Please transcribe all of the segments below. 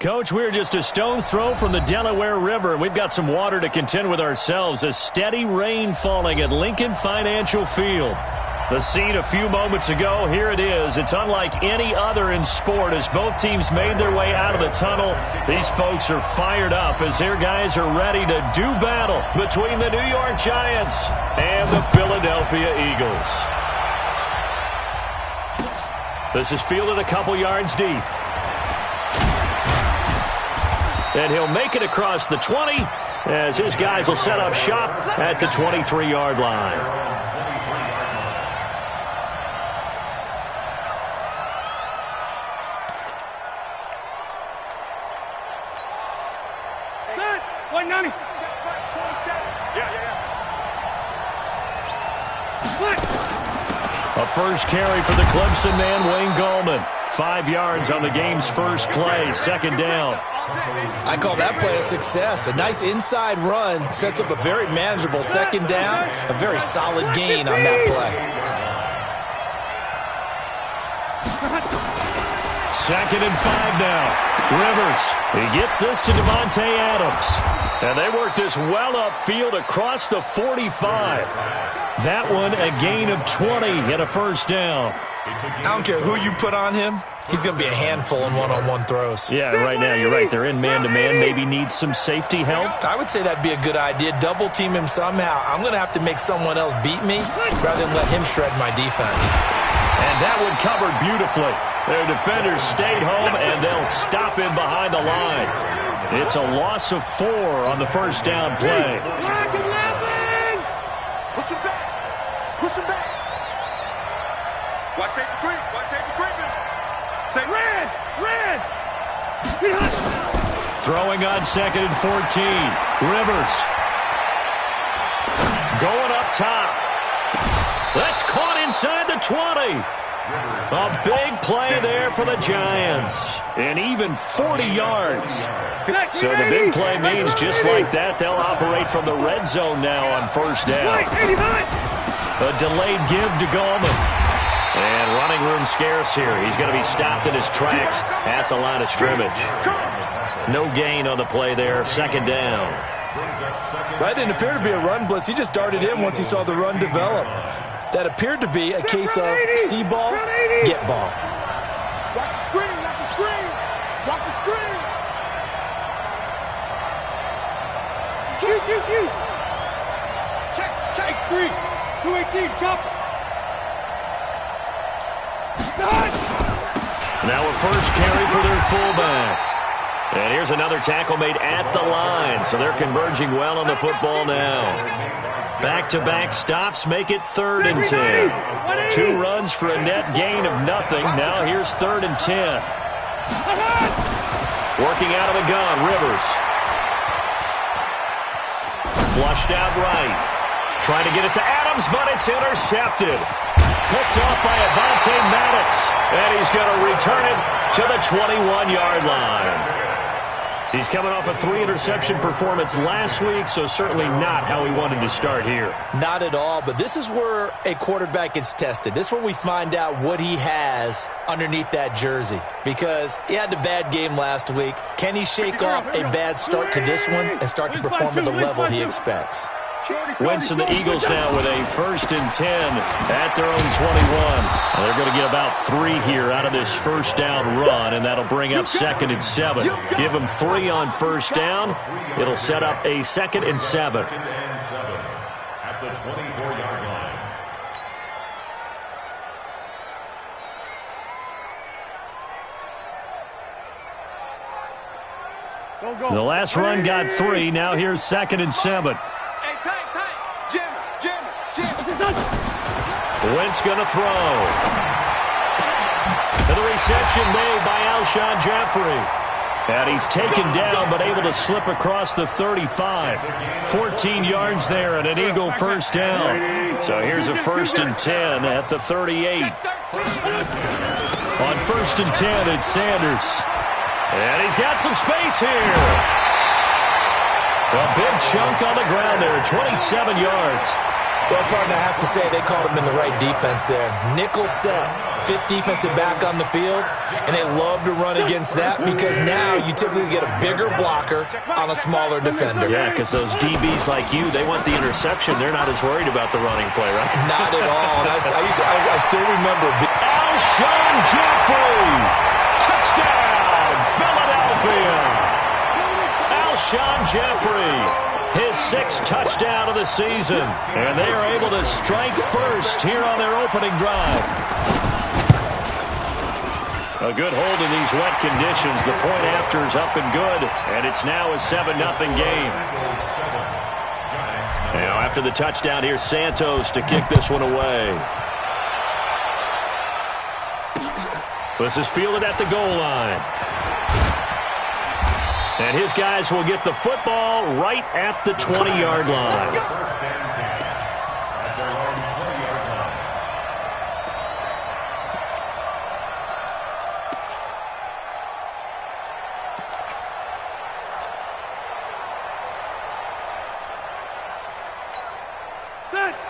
Coach, we're just a stone's throw from the Delaware River, and we've got some water to contend with ourselves. A steady rain falling at Lincoln Financial Field. The scene a few moments ago, here it is. It's unlike any other in sport as both teams made their way out of the tunnel. These folks are fired up as their guys are ready to do battle between the New York Giants and the Philadelphia Eagles. This is fielded a couple yards deep. And he'll make it across the 20 as his guys will set up shop at the 23-yard line. A first carry for the Clemson man, Wayne Gallman. 5 yards on the game's first play, second down. I call that play a success. A nice inside run sets up a very manageable second down, a very solid gain on that play. Second and 5 now. Rivers, he gets this to Devontae Adams. And they work this well upfield across the 45. That one a gain of 20 and a first down. I don't care who you put on him. He's going to be a handful in one-on-one throws. Yeah, right now you're right. They're in man-to-man. Maybe needs some safety help. I would say that'd be a good idea. Double team him somehow. I'm going to have to make someone else beat me rather than let him shred my defense. And that one covered beautifully. Their defenders stayed home, and they'll stop him behind the line. It's a loss of 4 on the first down play. Push him back. Push him back. Watch safety creep. Watch safety creeping. Say red. Red. Throwing on second and 14. Rivers. Going up top. That's caught inside the 20. A big play there for the Giants. And even 40 yards. So the big play means just like that, they'll operate from the red zone now on first down. A delayed give to Gallman. And running room scarce here. He's going to be stopped in his tracks at the line of scrimmage. No gain on the play there. Second down. That didn't appear to be a run blitz. He just darted in once he saw the run develop. That appeared to be a case of see ball, get ball. Watch the screen. Watch the screen. Watch the screen. Shoot. Check screen. 218. Jump. Now a first carry for their fullback. And here's another tackle made at the line. So they're converging well on the football now. Back-to-back stops make it 3rd and 10. 2 runs for a net gain of nothing. Now here's 3rd and 10. Working out of the gun, Rivers. Flushed out right. Trying to get it to Adams, but it's intercepted. Picked off by Avonte Maddox. And he's going to return it to the 21-yard line. He's coming off a 3-interception performance last week, so certainly not how he wanted to start here. Not at all, but this is where a quarterback gets tested. This is where we find out what he has underneath that jersey. Because he had a bad game last week. Can he shake off a bad start to this one and start to perform at the level he expects? Wentz and the Eagles now with a 1st and 10 at their own 21. They're going to get about 3 here out of this first down run, and that'll bring up 2nd and 7. Give them 3 on first down. It'll set up a 2nd and 7. At the 24-yard line. The last run got 3. Now here's 2nd and 7. Wentz going to throw. And the reception made by Alshon Jeffrey. And he's taken down but able to slip across the 35. 14 yards there and an Eagle first down. So here's a 1st and 10 at the 38. On 1st and 10, it's Sanders. And he's got some space here. A big chunk on the ground there, 27 yards. Well, partner, I have to say they called him in the right defense there. Nickel set, fifth defensive back on the field, and they love to run against that because now you typically get a bigger blocker on a smaller defender. Yeah, because those DBs like you, they want the interception. They're not as worried about the running play, right? Not at all. I still remember. Alshon Jeffrey, touchdown, Philadelphia. Alshon Jeffrey, his sixth touchdown of the season, and they are able to strike first here on their opening drive. A good hold in these wet conditions. The point after is up and good, and it's now a 7-0 game. Now after the touchdown, here's Santos to kick this one away. This is fielded at the goal line. And his guys will get the football right at the 20-yard line. First and 10 at their own 20-yard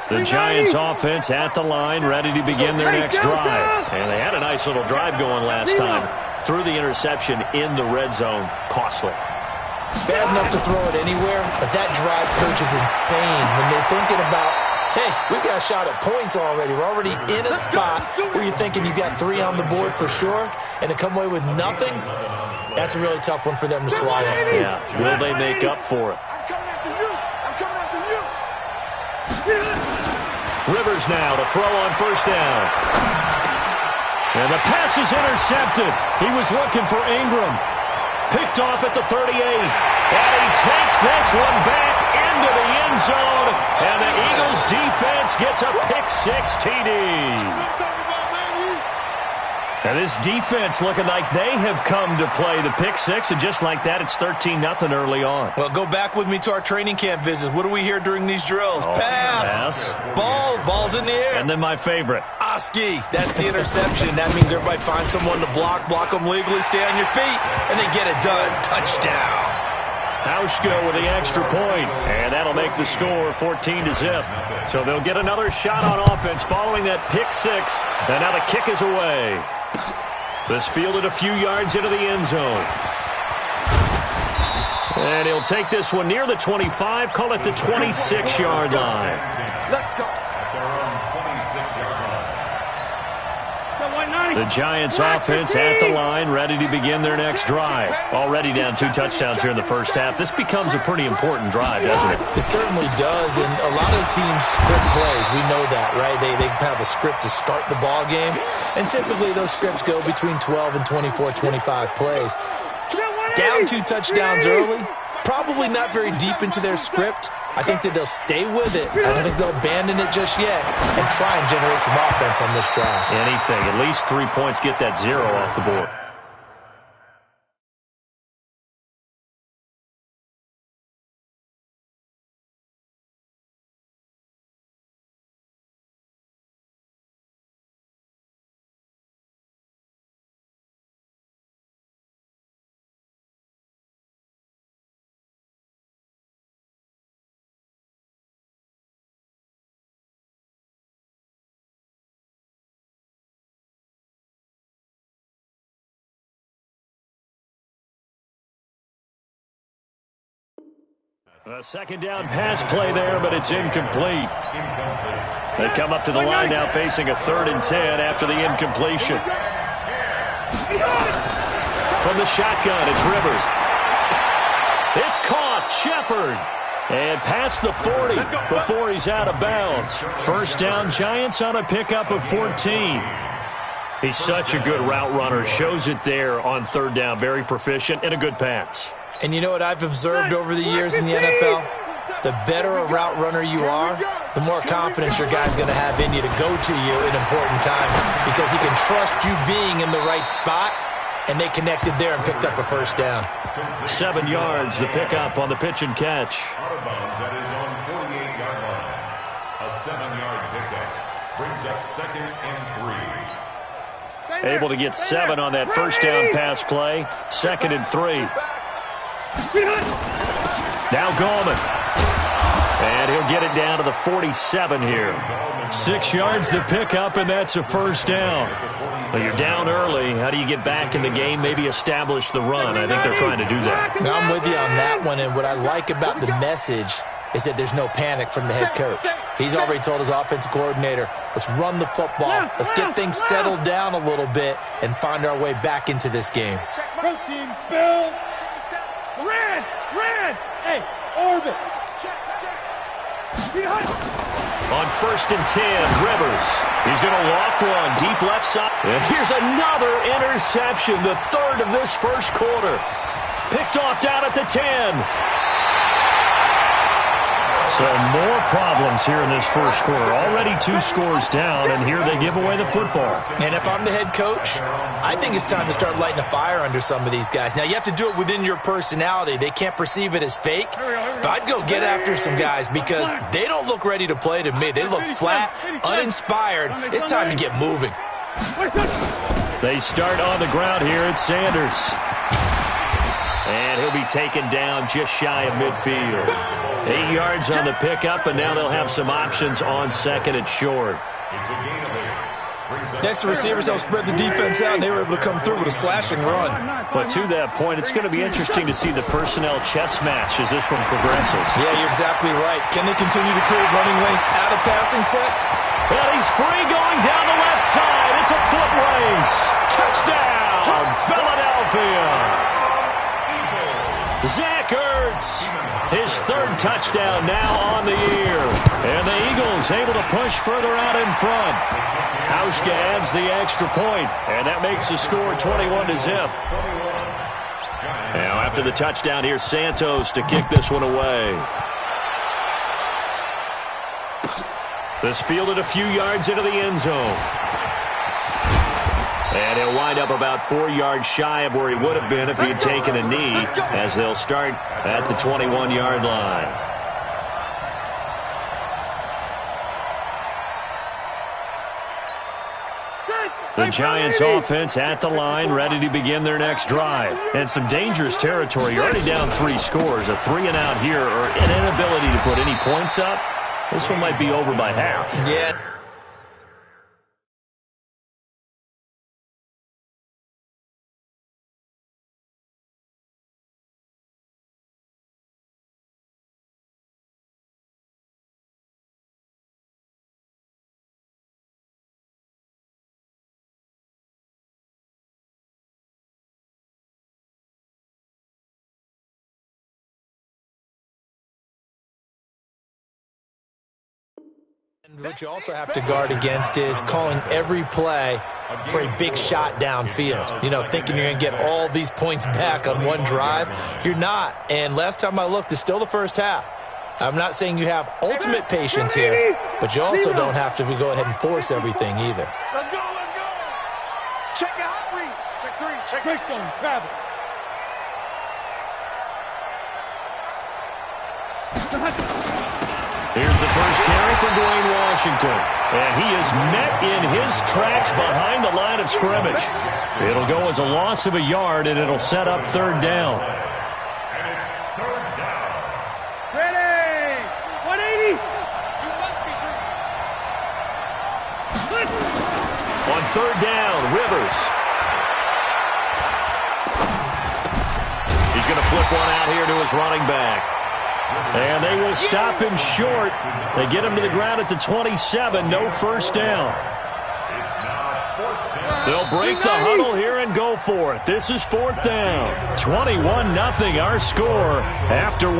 line. The Giants offense at the line, ready to begin their next drive. And they had a nice little drive going last time. Threw the interception in the red zone. Costly. Bad enough to throw it anywhere, but that drives coaches insane when they're thinking about, hey, we got a shot at points already. We're already in a spot where you're thinking you got 3 on the board for sure, and to come away with nothing, that's a really tough one for them to swallow. Yeah, will they make up for it? Rivers now to throw on first down. And the pass is intercepted. He was looking for Ingram. Picked off at the 38. And he takes this one back into the end zone. And the Eagles defense gets a pick-6 TD. And this defense looking like they have come to play the pick-6. And just like that, it's 13-0 early on. Well, go back with me to our training camp visits. What do we hear during these drills? Pass. Ball's in the air. And then my favorite. Oski. That's the interception. That means everybody finds someone to block them legally, stay on your feet, and they get it done. Touchdown. Hauschka with the extra point, and that'll make the score 14-0. So they'll get another shot on offense following that pick-6, and now the kick is away. This fielded a few yards into the end zone. And he'll take this one near the 25, call it the 26-yard line. Let's go. The Giants offense at the line, ready to begin their next drive. Already down 2 touchdowns here in the first half. This becomes a pretty important drive, doesn't it? It certainly does, and a lot of the teams script plays. We know that, right? They have a script to start the ball game, and typically those scripts go between 12 and 24, 25 plays. Down 2 touchdowns early, probably not very deep into their script. I think that they'll stay with it. I don't think they'll abandon it just yet and try and generate some offense on this drive. Anything. At least 3 points, get that 0 off the board. A second down pass play there, but it's incomplete. They come up to the line now facing a 3rd and 10 after the incompletion. From the shotgun, it's Rivers. It's caught. Shepard. And past the 40 before he's out of bounds. First down, Giants on a pickup of 14. He's such a good route runner. Shows it there on 3rd down. Very proficient and a good pass. And you know what I've observed over the years in the NFL? The better a route runner you are, the more confidence your guy's going to have in you to go to you in important times because he can trust you being in the right spot, and they connected there and picked up a first down. 7 yards, the pickup on the pitch and catch. Out of bounds at his own 48-yard line. A 7-yard pickup brings up 2nd and 3. Able to get 7 on that first down pass play. 2nd and 3. Now Gallman. And he'll get it down to the 47 here. 6 yards to pick up, and that's a first down. Well, you're down early. How do you get back in the game, maybe establish the run? I think they're trying to do that. Now, I'm with you on that one, and what I like about the message is that there's no panic from the head coach. He's already told his offensive coordinator, let's run the football, let's get things settled down a little bit and find our way back into this game. Protein spill. Red. Hey, orbit. On 1st and 10, Rivers. He's going to loft one deep left side. And here's another interception, the third of this first quarter. Picked off down at the 10. So more problems here in this first quarter. Already 2 scores down, and here they give away the football. And if I'm the head coach, I think it's time to start lighting a fire under some of these guys. Now, you have to do it within your personality. They can't perceive it as fake. But I'd go get after some guys because they don't look ready to play to me. They look flat, uninspired. It's time to get moving. They start on the ground here at Sanders. And he'll be taken down just shy of midfield. 8 yards on the pickup, and now they'll have some options on 2nd and short. Next, the receivers help spread the defense out, and they were able to come through with a slashing run. But to that point, it's going to be interesting to see the personnel chess match as this one progresses. Yeah, you're exactly right. Can they continue to create running lanes out of passing sets? And he's free going down the left side. It's a foot race. Touchdown, Philadelphia. Zach Ertz, his 3rd touchdown now on the year. And the Eagles able to push further out in front. Hauschka adds the extra point, and that makes the score 21-0. Now after the touchdown, here's Santos to kick this one away. This fielded a few yards into the end zone. And he'll wind up about 4 yards shy of where he would have been if he had taken a knee, as they'll start at the 21-yard line. The Giants offense at the line, ready to begin their next drive. And some dangerous territory. You're already down 3 scores. A 3-and-out here, or an inability to put any points up. This one might be over by half. Yeah. What you also have to guard against is calling every play for a big shot downfield. You know, thinking you're going to get all these points back on one drive. You're not. And last time I looked, it's still the first half. I'm not saying you have ultimate patience here, but you also don't have to go ahead and force everything either. Let's go. Check the hot read. Check 3. Check Greystone, travel. Here's the first carry for Dwayne Washington. And he is met in his tracks behind the line of scrimmage. It'll go as a loss of a yard, and it'll set up 3rd down. And it's 3rd down. Ready. 180. On 3rd down, Rivers. He's going to flip one out here to his running back. And they will stop him short. They get him to the ground at the 27. No first down. They'll break the huddle here and go for it. This is 4th down. 21-0 our score after 1.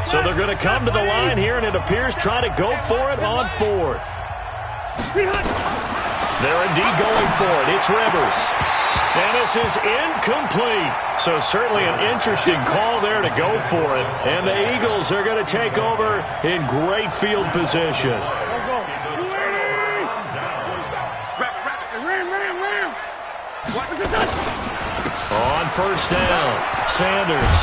So they're going to come to the line here, and it appears try to go for it on 4th. They're indeed going for it. It's Rivers. And this is incomplete. So certainly an interesting call there to go for it. And the Eagles are going to take over in great field position. On 1st down, Sanders.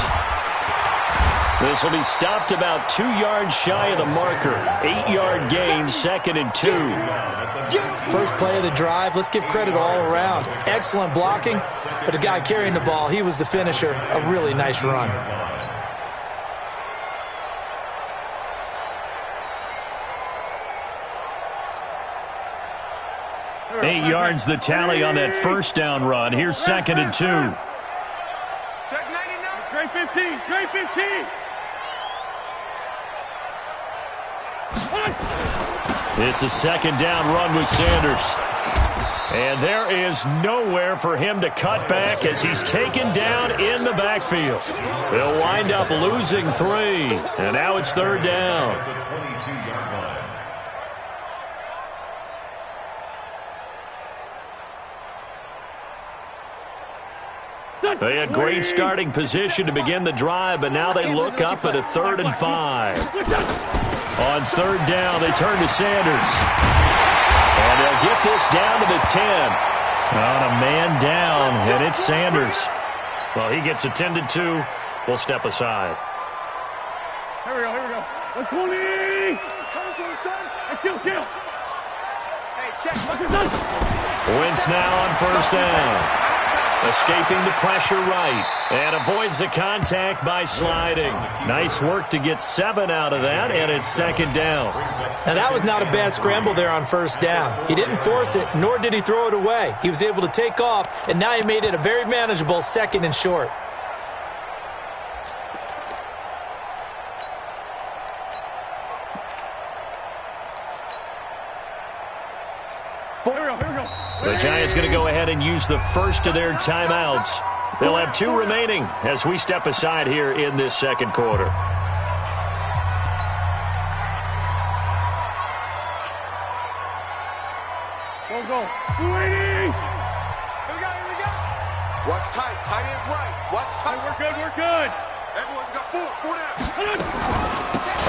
This will be stopped about 2 yards shy of the marker. 8-yard gain, 2nd and 2. First play of the drive. Let's give credit all around. Excellent blocking, but the guy carrying the ball, he was the finisher. A really nice run. Eight yards the tally on that first down run. Here's 2nd and 2. Check 99. Straight 15. Straight 15. It's a 2nd down run with Sanders. And there is nowhere for him to cut back as he's taken down in the backfield. They'll wind up losing 3. And now it's 3rd down. They had great starting position to begin the drive, but now they look up at a 3rd and 5. On 3rd down, they turn to Sanders. And they'll get this down to the 10. On a man down, and it's Sanders. Well, he gets attended to. We'll step aside. Here we go. 120. Coming to the sun. Hey, kill. Hey, check. Wentz now on 1st down. Escaping the pressure right. And avoids the contact by sliding. Nice work to get 7 out of that, and it's 2nd down. Now, that was not a bad scramble there on 1st down. He didn't force it, nor did he throw it away. He was able to take off, and now he made it a very manageable 2nd and short. The Giants going to go ahead and use the first of their timeouts. They'll have 2 remaining as we step aside here in this 2nd quarter. Go. 280. Here we go. Watch tight. Tight ends right. Watch tight. We're good. Everyone's got 4 down.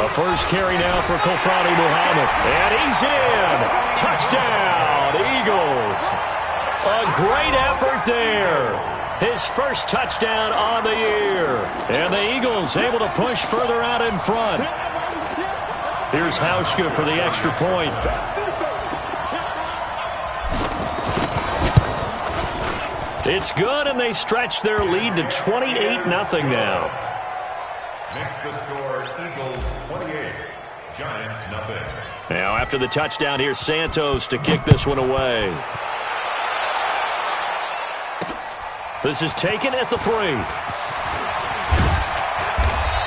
A first carry now for Kofrani Muhammad. And he's in. Touchdown, Eagles. A great effort there. His first touchdown on the year. And the Eagles able to push further out in front. Here's Hauschka for the extra point. It's good, and they stretch their lead to 28-0 now. Makes the score Eagles 28, Giants nothing. Now after the touchdown, here's Santos to kick this one away. This is taken at the 3.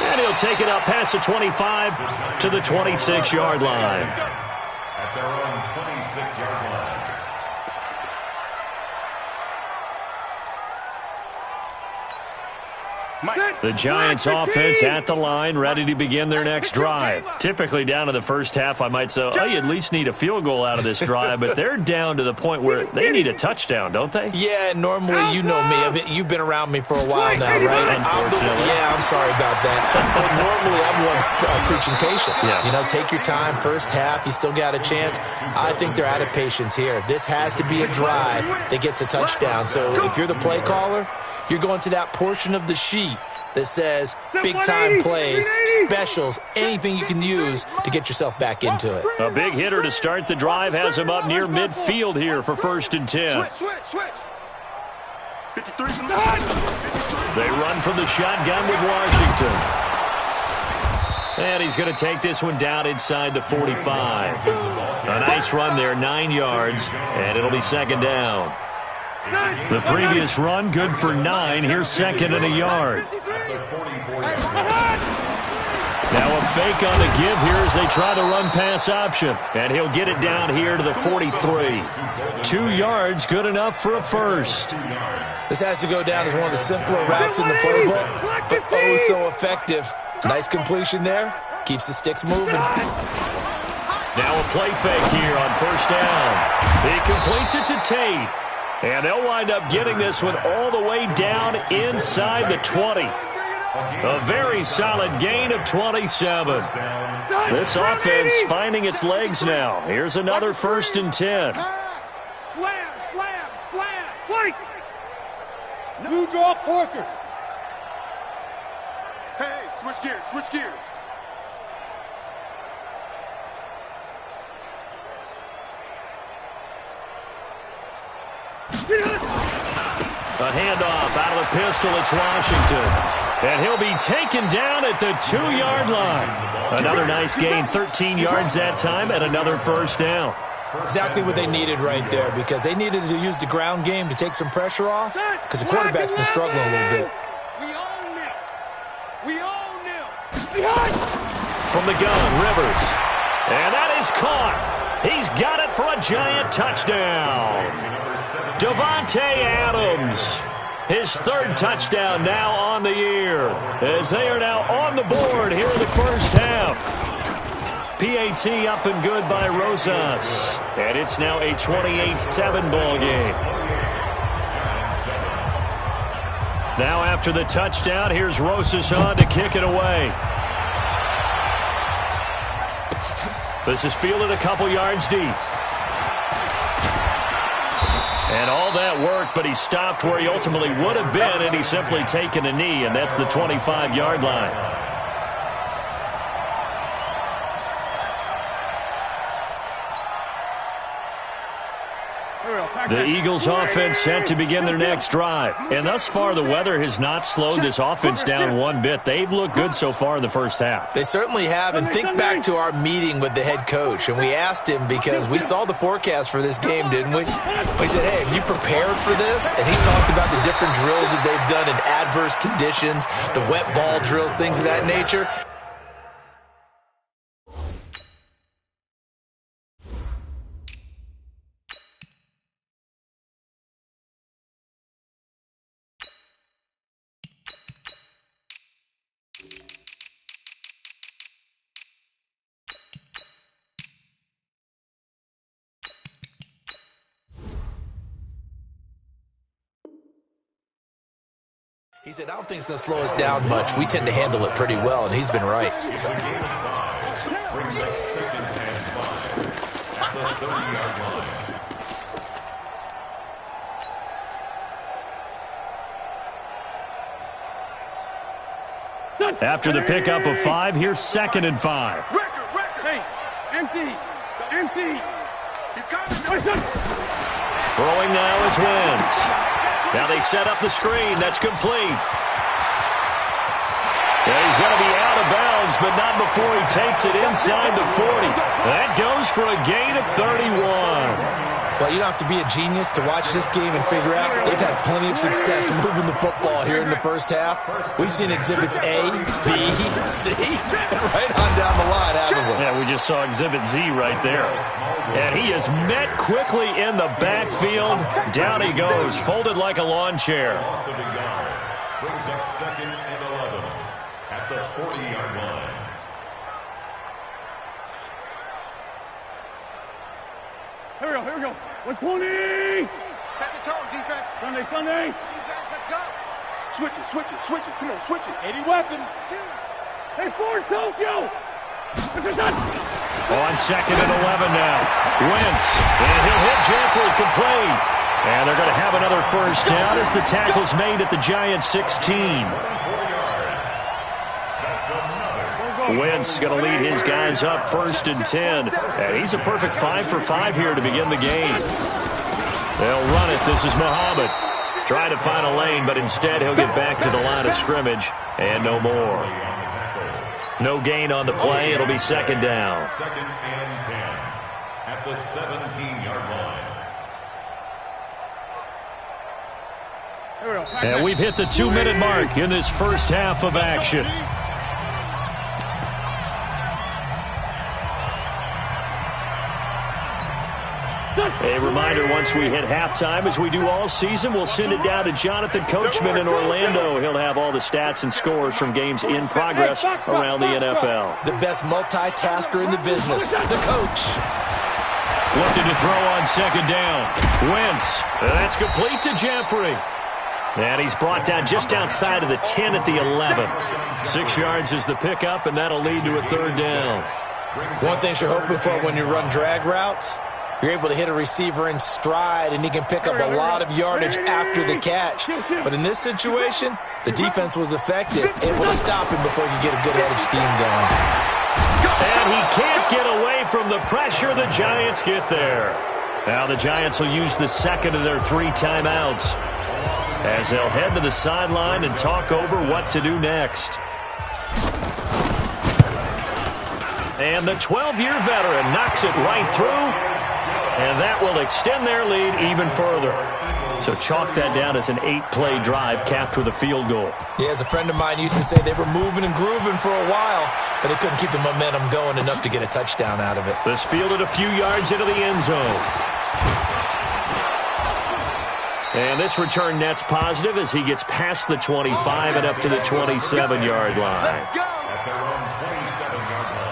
And he'll take it up past the 25 to the 26-yard line. At their own 26-yard line. The Giants offense at the line, ready to begin their next drive. Typically down to the first half, I might say, oh, you at least need a field goal out of this drive, but they're down to the point where they need a touchdown, don't they? Yeah, normally, you know me. I mean, you've been around me for a while now, right? Unfortunately. I'm sorry about that. But normally, I'm one preaching patience. Yeah. You know, take your time. First half, you still got a chance. I think they're out of patience here. This has to be a drive that gets a touchdown. So if you're the play caller, you're going to that portion of the sheet that says big-time plays, specials, anything you can use to get yourself back into it. A big hitter to start the drive has him up near midfield here for 1st and 10. Switch. 53. They run from the shotgun with Washington. And he's going to take this one down inside the 45. A nice run there, 9 yards, and it'll be 2nd down. The previous run, good for 9. Here's 2nd and a yard. Now a fake on the give here as they try the run-pass option. And he'll get it down here to the 43. 2 yards, good enough for a first. This has to go down as one of the simpler routes in the playbook, but oh so effective. Nice completion there. Keeps the sticks moving. Now a play fake here on 1st down. He completes it to Tate. And they'll wind up getting this one all the way down inside the 20. A very solid gain of 27. This offense finding its legs now. Here's another 1st and 10. Slam. Blake. New draw Porkers. Hey, switch gears, switch gears. A handoff out of the pistol. It's Washington. And he'll be taken down at the 2-yard line. Another nice gain, 13 yards that time, and another first down. Exactly what they needed right there, because they needed to use the ground game to take some pressure off, because the quarterback's been struggling a little bit. We own them. We own them. From the gun, Rivers. And that is caught. He's got it for a Giant touchdown. Davante Adams, his third touchdown now on the year, as they are now on the board here in the first half. PAT up and good by Rosas, and it's now a 28-7 ball game. Now after the touchdown, here's Rosas on to kick it away. This is fielded a couple yards deep. And all that work, but he stopped where he ultimately would have been, and he's simply taken a knee, and that's the 25-yard line. The Eagles offense set to begin their next drive. And thus far, the weather has not slowed this offense down one bit. They've looked good so far in the first half. They certainly have. And think back to our meeting with the head coach. And we asked him, because we saw the forecast for this game, didn't we? We said, hey, have you prepared for this? And he talked about the different drills that they've done in adverse conditions, the wet ball drills, things of that nature. He said, I don't think it's going to slow us down much. We tend to handle it pretty well, and he's been right. After the pickup of 5, here's 2nd and 5. Hey, empty. Throwing now is Wentz. Now they set up the screen. That's complete. Yeah, he's going to be out of bounds, but not before he takes it inside the 40. That goes for a gain of 31. Well, you don't have to be a genius to watch this game and figure out they've had plenty of success moving the football here in the first half. We've seen exhibits A, B, C, and right on down the line, haven't we? Yeah, we just saw exhibit Z right there. And he is met quickly in the backfield. Down he goes, folded like a lawn chair. Brings up 2nd and 11 at the 40-yard line. Here we go. 120. Set the tone, defense. Sunday. Defense, let's go. Switch it. Come on, switch it. 80 weapon. Hey, Ford, Tokyo. On 2nd and 11 now. Wentz. And he'll hit Jeffrey complete. And they're going to have another first down as the tackle's made at the Giants' 16. Wentz going to lead his guys up 1st and 10. And he's a perfect 5 for 5 here to begin the game. They'll run it. This is Muhammad. Trying to find a lane, but instead he'll get back to the line of scrimmage. And no more. No gain on the play. It'll be 2nd down. 2nd and 10 at the 17-yard line. And we've hit the 2-minute mark in this first half of action. A reminder, once we hit halftime, as we do all season, we'll send it down to Jonathan Coachman in Orlando. He'll have all the stats and scores from games in progress around the NFL. The best multitasker in the business, the coach. Looking to throw on 2nd down. Wentz. That's complete to Jeffrey. And he's brought down just outside of the 10 at the 11. 6 yards is the pickup, and that'll lead to a 3rd down. One thing you're hoping for when you run drag routes, You're able to hit a receiver in stride, and he can pick up a lot of yardage after the catch. But in this situation, the defense was effective, able to stop him before you get a good head of steam going. And he can't get away from the pressure. The Giants get there. Now the Giants will use the second of their 3 timeouts as they'll head to the sideline and talk over what to do next. And the 12-year veteran knocks it right through, and that will extend their lead even further. So chalk that down as an 8-play drive capped with a field goal. Yeah, as a friend of mine used to say, they were moving and grooving for a while, but they couldn't keep the momentum going enough to get a touchdown out of it. This fielded a few yards into the end zone. And this return net's positive as he gets past the 25 and up to the 27-yard line. At their own 27-yard line.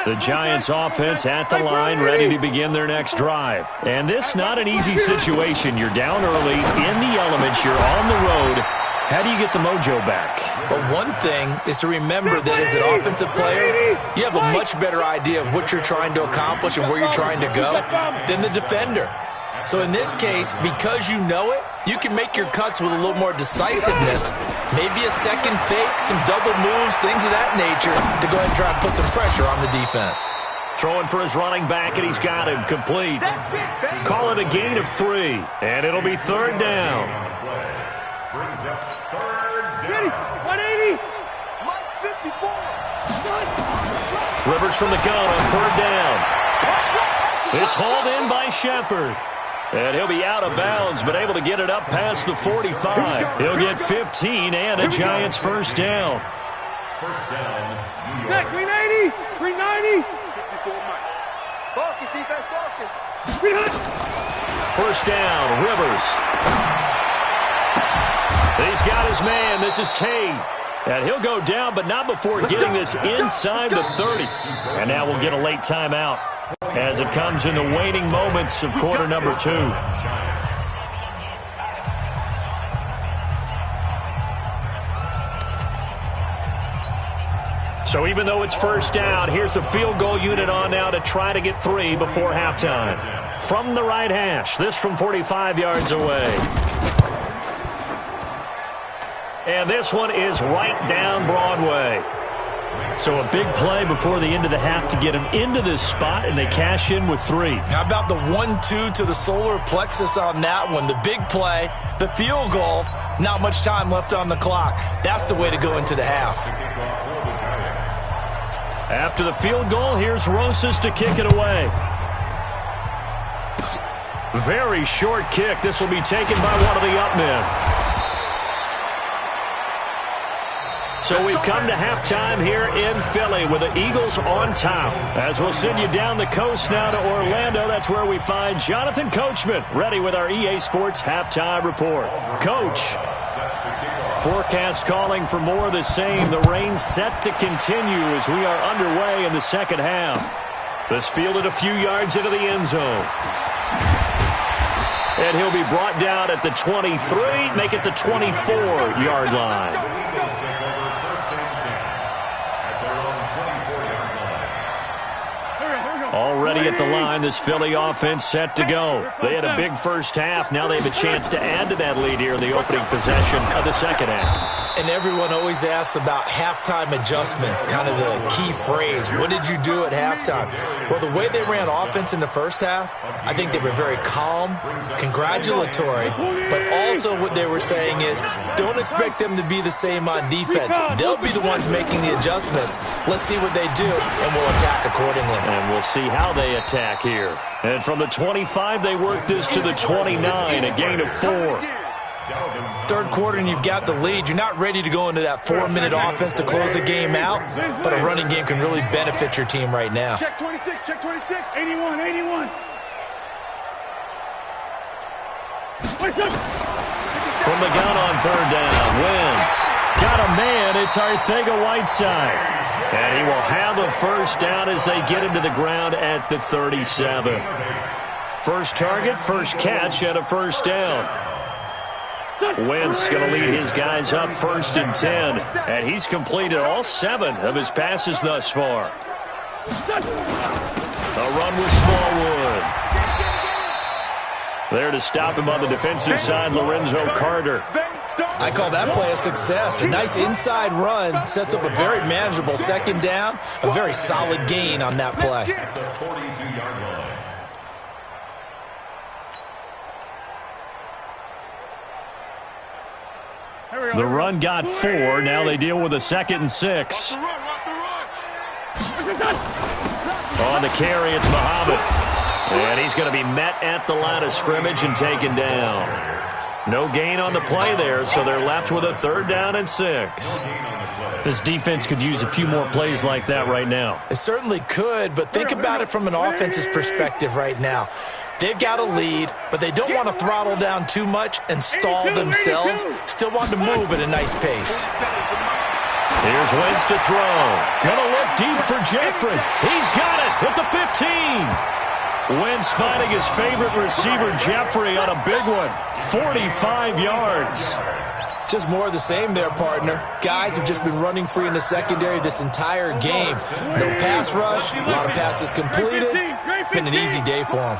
The Giants offense at the line, ready to begin their next drive. And this not an easy situation. You're down early, in the elements, you're on the road. How do you get the mojo back? But one thing is to remember that as an offensive player, you have a much better idea of what you're trying to accomplish and where you're trying to go than the defender. So in this case, because you know it, you can make your cuts with a little more decisiveness. Maybe a second fake, some double moves, things of that nature to go ahead and try and put some pressure on the defense. Throwing for his running back, and he's got him complete. Call it a gain of 3, and it'll be 3rd down. Brings up 3rd down. 180. 54. Rivers from the gun on 3rd down. It's hauled in by Shepard. And he'll be out of bounds, but able to get it up past the 45. He'll get 15 and a Giants first down. First down, New York. 390. 390. Focus, defense, focus. First down, Rivers. He's got his man. This is Tate. And he'll go down, but not before getting this inside the 30. And now we'll get a late timeout as it comes in the waning moments of quarter number 2. So even though it's first down, here's the field goal unit on now to try to get 3 before halftime. From the right hash, this from 45 yards away. And this one is right down Broadway. So a big play before the end of the half to get him into this spot, and they cash in with 3. How about the 1-2 to the solar plexus on that one? The big play, the field goal, not much time left on the clock. That's the way to go into the half. After the field goal, here's Rosas to kick it away. Very short kick. This will be taken by one of the up men. So we've come to halftime here in Philly with the Eagles on top. As we'll send you down the coast now to Orlando, that's where we find Jonathan Coachman ready with our EA Sports halftime report. Coach, forecast calling for more of the same. The rain set to continue as we are underway in the second half. This fielded a few yards into the end zone. And he'll be brought down at the 23, make it the 24-yard line. Already at the line, this Philly offense set to go. They had a big first half. Now they have a chance to add to that lead here in the opening possession of the second half. And everyone always asks about halftime adjustments, kind of the key phrase. What did you do at halftime? Well, the way they ran offense in the first half, I think they were very calm, congratulatory, but also what they were saying is don't expect them to be the same on defense. They'll be the ones making the adjustments. Let's see what they do, and we'll attack accordingly. And we'll see how they attack here. And from the 25, they work this to the 29, a gain of 4. Third quarter and you've got the lead. You're not ready to go into that 4-minute offense to close the game out, but a running game can really benefit your team right now. Check 26, check 26. 81, 81. From the gun on third down, Wentz got a man. It's Arcega-Whiteside. And he will have a first down as they get him to the ground at the 37. First target, first catch, and a first down. Wentz going to lead his guys up 1st and 10, and he's completed all 7 of his passes thus far. A run with Smallwood. There to stop him on the defensive side, Lorenzo Carter. I call that play a success. A nice inside run sets up a very manageable second down. A very solid gain on that play. The 42-yard line. The run got 4. Now they deal with a 2nd and 6. On the carry, it's Muhammad. And he's going to be met at the line of scrimmage and taken down. No gain on the play there, so they're left with a 3rd down and 6. This defense could use a few more plays like that right now. It certainly could, but think about it from an offense's perspective right now. They've got a lead, but they don't want to throttle down too much and stall themselves. Still want to move at a nice pace. Here's Wentz to throw. Gonna look deep for Jeffrey. He's got it at the 15. Wentz finding his favorite receiver, Jeffrey, on a big one. 45 yards. Just more of the same there, partner. Guys have just been running free in the secondary this entire game. No pass rush, a lot of passes completed. Been an easy day for them.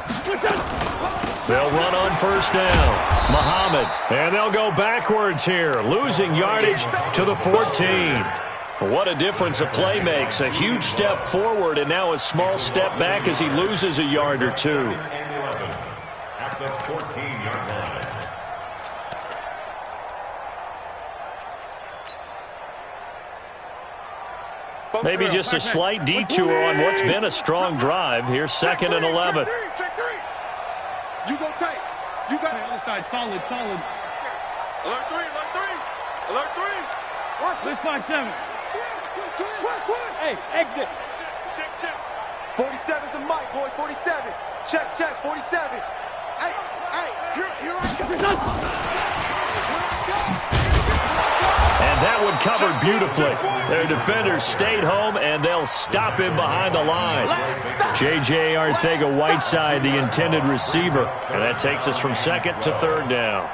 They'll run on 1st down. Muhammad, and they'll go backwards here, losing yardage to the 14. What a difference a play makes. A huge step forward and now a small step back as he loses a yard or 2. At the 14-yard line. Maybe just a slight detour on what's been a strong drive. Here's 2nd and 11. Check 3. You go tight. You got it. Other side, solid. Alert 3. Alert 3. Let's find 7. Hey, exit. Check. 47's the mic, boys. 47. Check. 47. Hey, here I come. And that one covered beautifully. Their defenders stayed home, and they'll stop him behind the line. J.J. Arcega-Whiteside, the intended receiver. And that takes us from 2nd to 3rd down.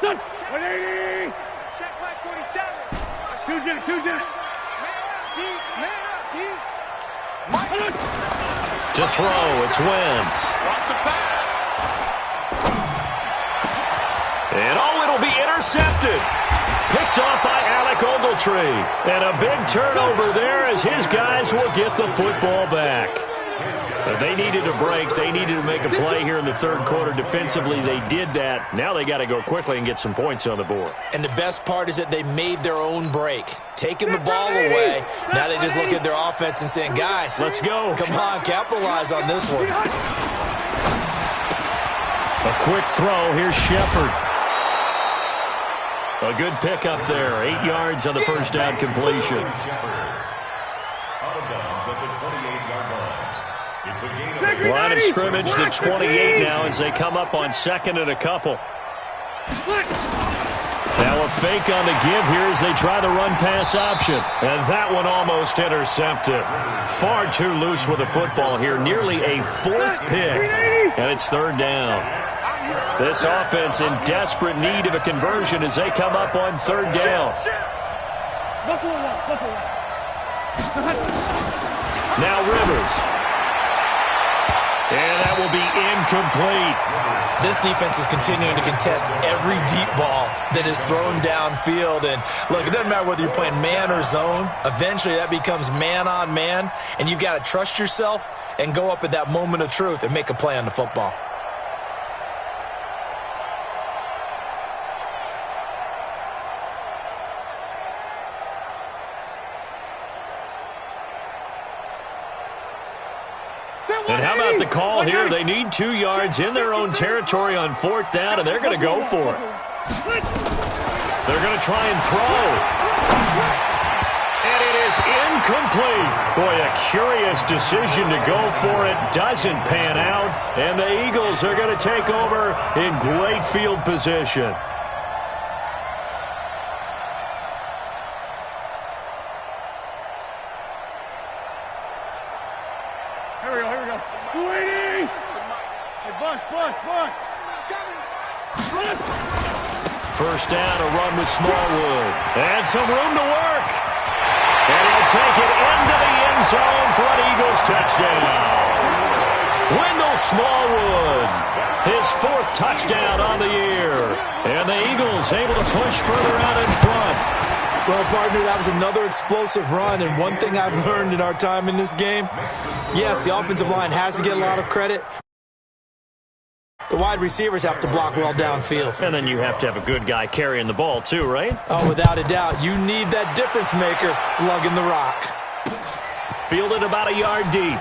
Done. 180. Check back 47. Two jet. Man up, D. To throw, it's Wentz. Watch the pass. And it'll be intercepted. Picked off by Alec Ogletree. And a big turnover there as his guys will get the football back. But they needed a break. They needed to make a play here in the 3rd quarter. Defensively, they did that. Now they got to go quickly and get some points on the board. And the best part is that they made their own break. Taking the ball away. Now they just look at their offense and saying, guys, let's go. Come on, capitalize on this one. A quick throw. Here's Shepard. A good pickup there. 8 yards on the 1st down completion. Out of bounds at the 28-yard line. It's a gain of Line of scrimmage, the 28 now as they come up on 2nd and a couple. Now a fake on the give here as they try the run-pass option. And that one almost intercepted. Far too loose with the football here. Nearly a 4th pick. And it's 3rd down. This offense in desperate need of a conversion as they come up on 3rd down. Now Rivers. And that will be incomplete. This defense is continuing to contest every deep ball that is thrown downfield. And look, it doesn't matter whether you're playing man or zone. Eventually that becomes man on man. And you've got to trust yourself and go up at that moment of truth and make a play on the football. And how about the call here? They need 2 yards in their own territory on 4th down, and they're going to go for it. They're going to try and throw. And it is incomplete. Boy, a curious decision to go for it. Doesn't pan out. And the Eagles are going to take over in great field position. Here we go. 280. Hey, Buck. First down, a run with Smallwood. And some room to work. And he'll take it into the end zone for an Eagles touchdown. Wendell Smallwood, his 4th touchdown on the year. And the Eagles able to push further out in front. Well, partner, that was another explosive run, and one thing I've learned in our time in this game, yes, the offensive line has to get a lot of credit. The wide receivers have to block well downfield. And then you have to have a good guy carrying the ball too, right? Oh, without a doubt. You need that difference maker lugging the rock. Fielded about a yard deep.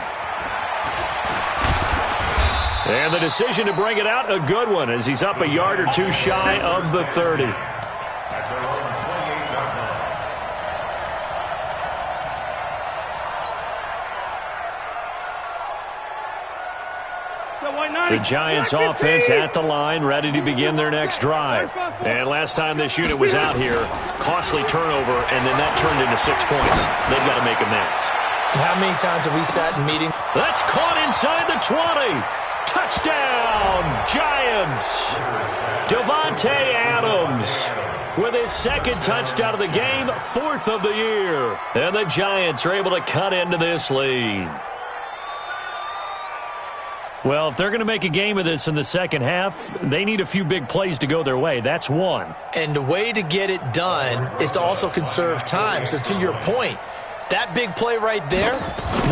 And the decision to bring it out, a good one, as he's up a yard or two shy of the 30. The Giants offense at the line, ready to begin their next drive. And last time this unit was out here, costly turnover, and then that turned into 6 points. They've got to make amends. And how many times have we sat in meetings? That's caught inside the 20. Touchdown, Giants. Davante Adams with his 2nd touchdown of the game, 4th of the year. And the Giants are able to cut into this lead. Well, if they're going to make a game of this in the second half, they need a few big plays to go their way. That's one. And the way to get it done is to also conserve time. So to your point, that big play right there,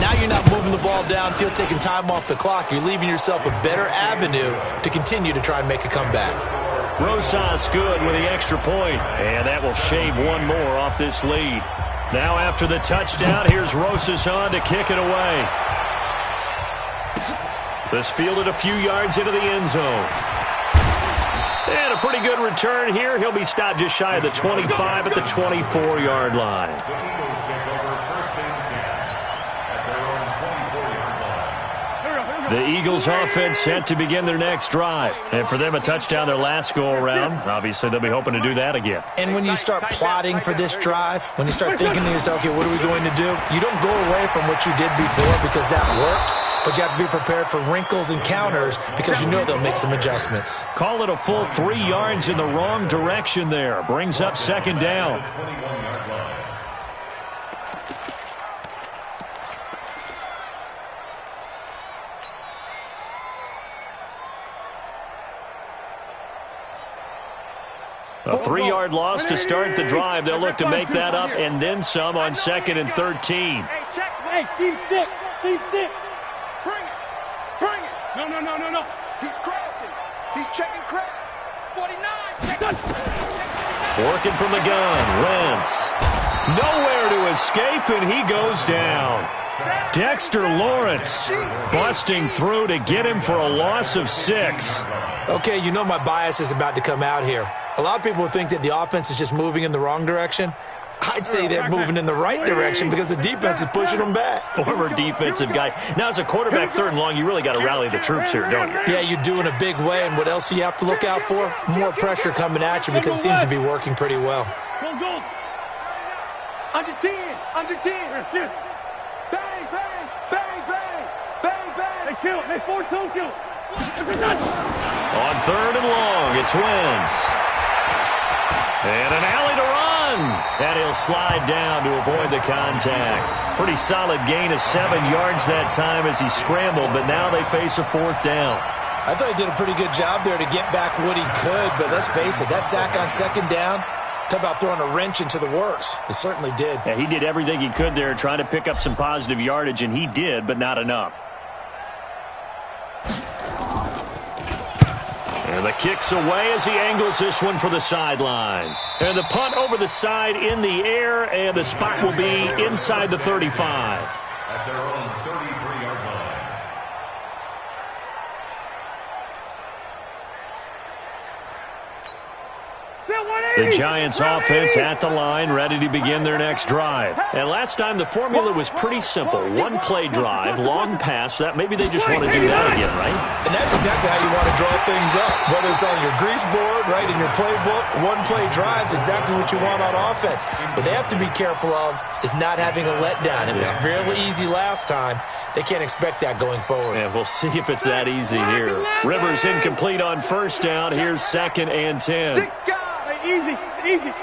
now you're not moving the ball downfield, taking time off the clock. You're leaving yourself a better avenue to continue to try and make a comeback. Rosas good with the extra point, and that will shave one more off this lead. Now after the touchdown, here's Rosas on to kick it away. This fielded a few yards into the end zone. And a pretty good return here. He'll be stopped just shy of the 25 at the 24-yard line. The Eagles offense set to begin their next drive. And for them, a touchdown their last go-around. Obviously, they'll be hoping to do that again. And when you start plotting for this drive, when you start thinking to yourself, okay, what are we going to do? You don't go away from what you did before because that worked. But you have to be prepared for wrinkles and counters because you know they'll make some adjustments. Call it a full 3 yards in the wrong direction there. Brings up 2nd down. A 3-yard loss to start the drive. They'll look to make that up and then some on 2nd and 13. Hey, Steve 6. Bring it. No. He's crossing. He's checking crab. 49. Working from the gun. Wentz. Nowhere to escape, and he goes down. Dexter Lawrence busting through to get him for a loss of 6. Okay, you know my bias is about to come out here. A lot of people would think that the offense is just moving in the wrong direction. I'd say they're moving in the right direction because the defense is pushing them back. Former defensive guy. Now, as a quarterback, 3rd and long, you really got to rally the troops here, don't you? Yeah, you do in a big way. And what else do you have to look out for? More pressure coming at you because it seems to be working pretty well. Go. Under 10. Bang. Hey, kill. Hey, 4-2 kill. On 3rd and long, it's Wentz. And an alley to run. And he'll slide down to avoid the contact. Pretty solid gain of 7 yards that time as he scrambled, but now they face a 4th down. I thought he did a pretty good job there to get back what he could, but let's face it, that sack on 2nd down, talk about throwing a wrench into the works. It certainly did. Yeah, he did everything he could there trying to pick up some positive yardage, and he did, but not enough. And the kick's away as he angles this one for the sideline. And the punt over the side in the air, and the spot will be inside the 35. At their own 33-yard line. The Giants offense at the line, ready to begin their next drive. And last time the formula was pretty simple. One play drive, long pass. That maybe they just want to do that again, right? And that's exactly how you want to draw things up. Whether it's on your grease board, right, in your playbook, one play drive's exactly what you want on offense. What they have to be careful of is not having a letdown. It was fairly easy last time. They can't expect that going forward. And we'll see if it's that easy here. Rivers incomplete on first down. Here's 2nd and 10. Easy, easy.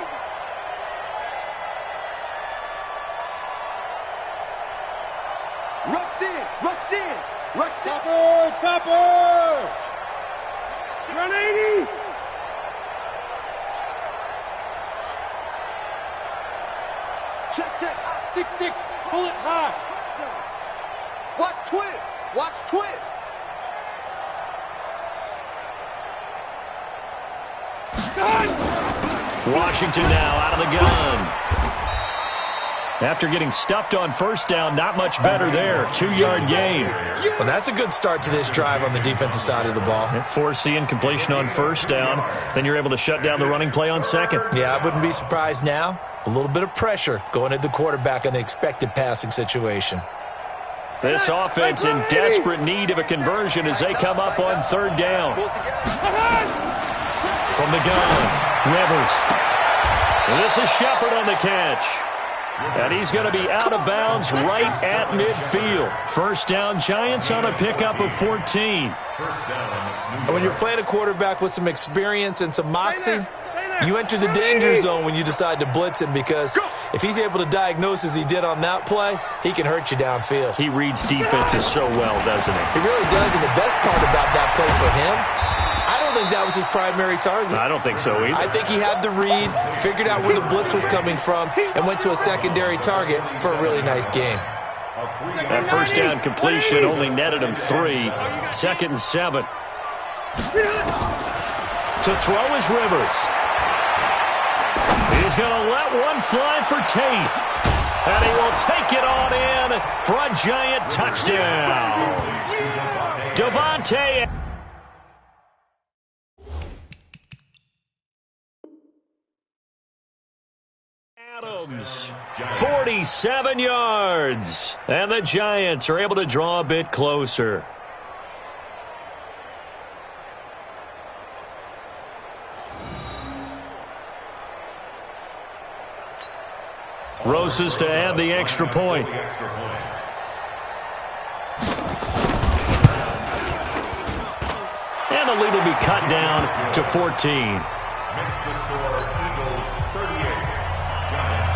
Rush in, rush in, rush in. Topper. Run 80. Check. 6-6. Pull it high. Watch twins. Washington now out of the gun. After getting stuffed on first down, not much better there. 2-yard gain. Well, that's a good start to this drive on the defensive side of the ball. Forcing completion on first down. Then you're able to shut down the running play on second. Yeah, I wouldn't be surprised now. A little bit of pressure going at the quarterback in the expected passing situation. This offense in desperate need of a conversion as they come up on third down. From the gun, Rivers. And this is Shepard on the catch. And he's going to be out of bounds right at midfield. First down, Giants on a pickup of 14. And when you're playing a quarterback with some experience and some moxie, you enter the danger zone when you decide to blitz him, because if he's able to diagnose as he did on that play, he can hurt you downfield. He reads defenses so well, doesn't he? He really does, and the best part about that play for him, I don't think that was his primary target. I don't think so either. I think he had the read, figured out where the blitz was coming from, and went to a secondary target for a really nice game. That first down completion only netted him 3. 2nd and 7. To throw is Rivers. He's going to let one fly for Tate. And he will take it on in for a Giant touchdown. Devontae. Adams, 47 yards. And the Giants are able to draw a bit closer. Rosas to add the extra point. And the lead will be cut down to 14. Makes the score Eagles 38, Giants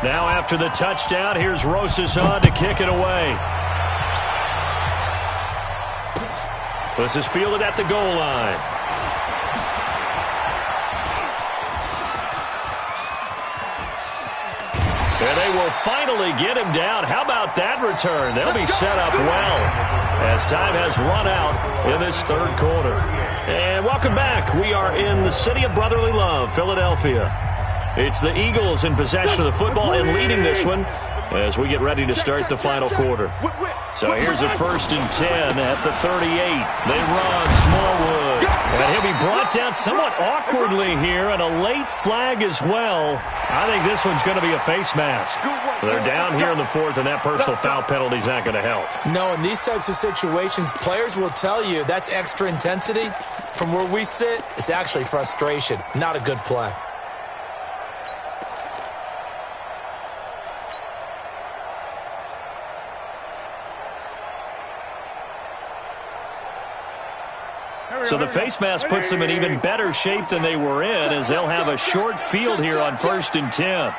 24. Now after the touchdown, here's Rosas on to kick it away. This is fielded at the goal line. And they will finally get him down. How about that return? They'll be set up well as time has run out in this third quarter. And welcome back. We are in the city of brotherly love, Philadelphia. It's the Eagles in possession of the football and leading this one as we get ready to start the final quarter. So here's a 1st and 10 at the 38. They run Smallwood. And he'll be brought down somewhat awkwardly here, and a late flag as well. I think this one's going to be a face mask. They're down here in the 4th, and that personal foul penalty is not going to help. No, in these types of situations, players will tell you that's extra intensity. From where we sit, it's actually frustration, not a good play. So the face mask puts them in even better shape than they were in, as they'll have a short field here on 1st and 10.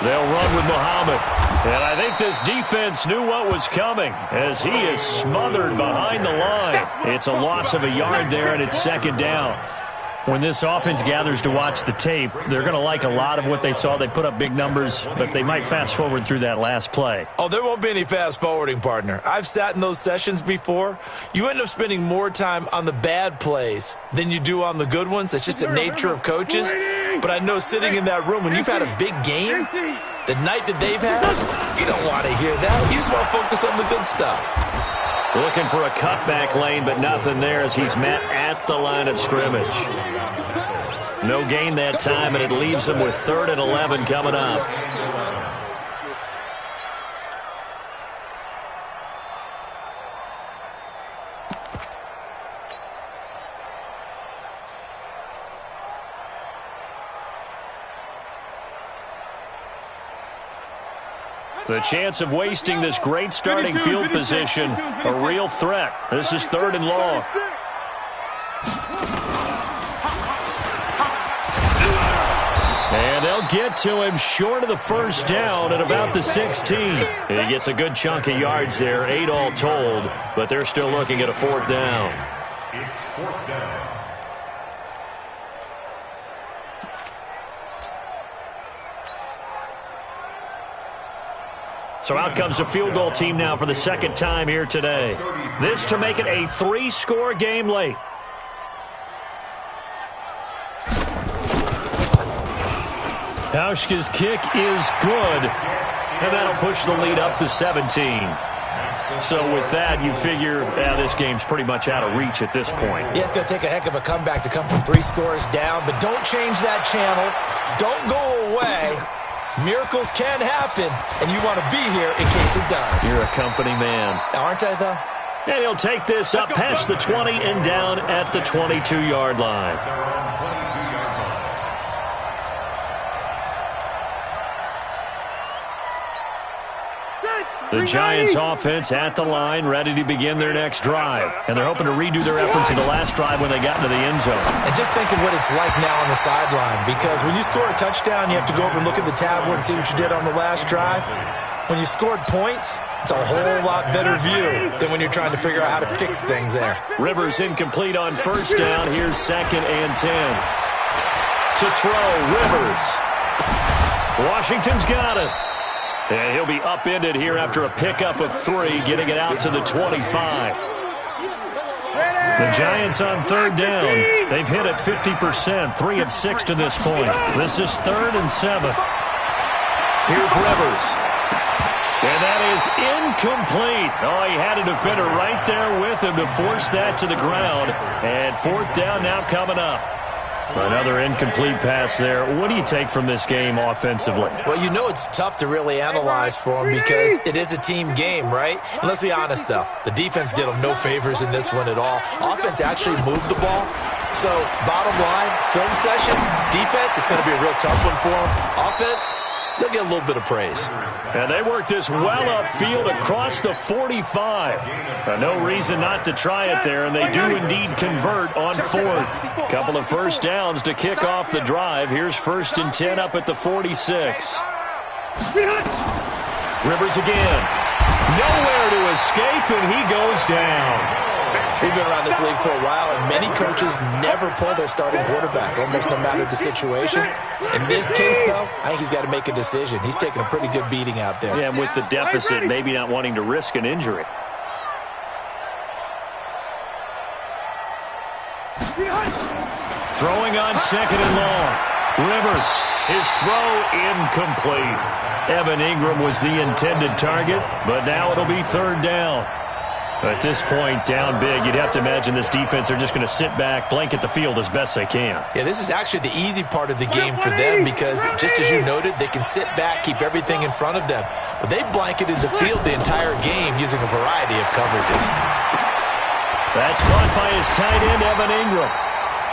They'll run with Muhammad. And I think this defense knew what was coming, as he is smothered behind the line. It's a loss of a yard there, and it's 2nd down. When this offense gathers to watch the tape, they're going to like a lot of what they saw. They put up big numbers, but they might fast forward through that last play. Oh, there won't be any fast forwarding, partner. I've sat in those sessions before. You end up spending more time on the bad plays than you do on the good ones. It's just the nature of coaches. But I know sitting in that room, when you've had a big game, the night that they've had, you don't want to hear that. You just want to focus on the good stuff. Looking for a cutback lane, but nothing there as he's met at the line of scrimmage. No gain that time, and it leaves him with 3rd and 11 coming up. The chance of wasting this great starting field position, a real threat. This is 3rd and long. And they'll get to him short of the first down at about the 16. He gets a good chunk of yards there, 8 all told, but they're still looking at a 4th down. It's 4th down. So out comes the field goal team now for the 2nd time here today. This to make it a 3-score game late. Hauschka's kick is good, and that'll push the lead up to 17. So with that, you figure this game's pretty much out of reach at this point. Yeah, it's going to take a heck of a comeback to come from 3 scores down, but don't change that channel. Don't go away. Miracles can happen, and you want to be here in case it does. You're a company man. Aren't I, though? And he'll take this up past the 20 and down at the 22-yard line. The Giants offense at the line, ready to begin their next drive. And they're hoping to redo their efforts in the last drive when they got into the end zone. And just think of what it's like now on the sideline, because when you score a touchdown, you have to go over and look at the tablet and see what you did on the last drive. When you scored points, it's a whole lot better view than when you're trying to figure out how to fix things there. Rivers incomplete on 1st down. Here's 2nd and 10. To throw, Rivers. Washington's got it. And he'll be upended here after a pickup of 3, getting it out to the 25. The Giants on 3rd down. They've hit it 50%, 3 of 6 to this point. This is 3rd and 7. Here's Rivers. And that is incomplete. Oh, he had a defender right there with him to force that to the ground. And 4th down now coming up. Another incomplete pass there. What do you take from this game offensively? Well, you know it's tough to really analyze for them because it is a team game, right? And let's be honest, though. The defense did them no favors in this one at all. Offense actually moved the ball. So, bottom line, film session, defense, it's going to be a real tough one for them. Offense, they'll get a little bit of praise. And they work this well upfield across the 45. No reason not to try it there, and they do indeed convert on 4th. Couple of 1st downs to kick off the drive. Here's 1st and 10 up at the 46. Rivers again. Nowhere to escape, and he goes down. We've been around this league for a while, and many coaches never pull their starting quarterback, almost no matter the situation. In this case, though, I think he's got to make a decision. He's taking a pretty good beating out there. Yeah, and with the deficit, maybe not wanting to risk an injury. Throwing on 2nd and long. Rivers, his throw incomplete. Evan Ingram was the intended target, but now it'll be 3rd down. At this point, down big, you'd have to imagine this defense are just going to sit back, blanket the field as best they can. Yeah, this is actually the easy part of the game for them because, just as you noted, they can sit back, keep everything in front of them. But they blanketed the field the entire game using a variety of coverages. That's caught by his tight end, Evan Ingram.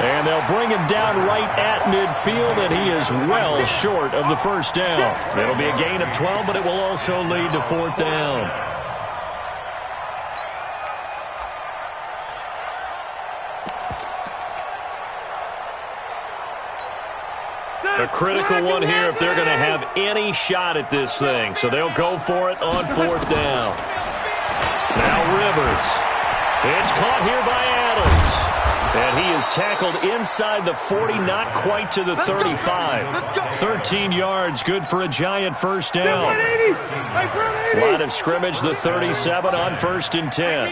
And they'll bring him down right at midfield, and he is well short of the 1st down. It'll be a gain of 12, but it will also lead to 4th down. A critical one here if they're going to have any shot at this thing. So they'll go for it on 4th down. Now Rivers. It's caught here by Adams. And he is tackled inside the 40, not quite to the 35. 13 yards, good for a Giant 1st down. Line of scrimmage, the 37 on 1st and 10.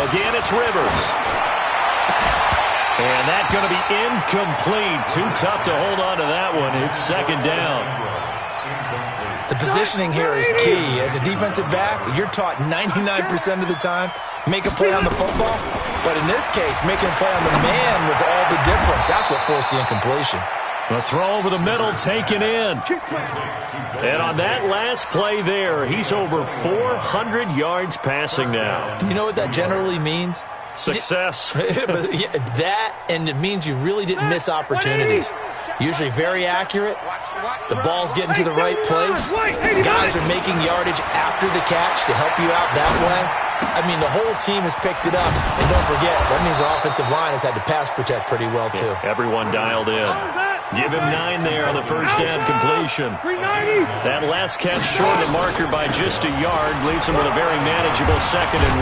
Again, it's Rivers. And that's going to be incomplete. Too tough to hold on to that one. It's 2nd down. The positioning here is key. As a defensive back, you're taught 99% of the time, make a play on the football. But in this case, making a play on the man was all the difference. That's what forced the incompletion. The throw over the middle taken in. And on that last play there, he's over 400 yards passing now. You know what that generally means? Success. That, and it means you really didn't miss opportunities. Usually very accurate. The ball's getting to the right place. Guys are making yardage after the catch to help you out that way. I mean, the whole team has picked it up. And don't forget, that means the offensive line has had to pass protect pretty well, too. Yeah, everyone dialed in. Give him 9 there on the first down completion. That last catch short of the marker by just a yard leaves him with a very manageable 2nd and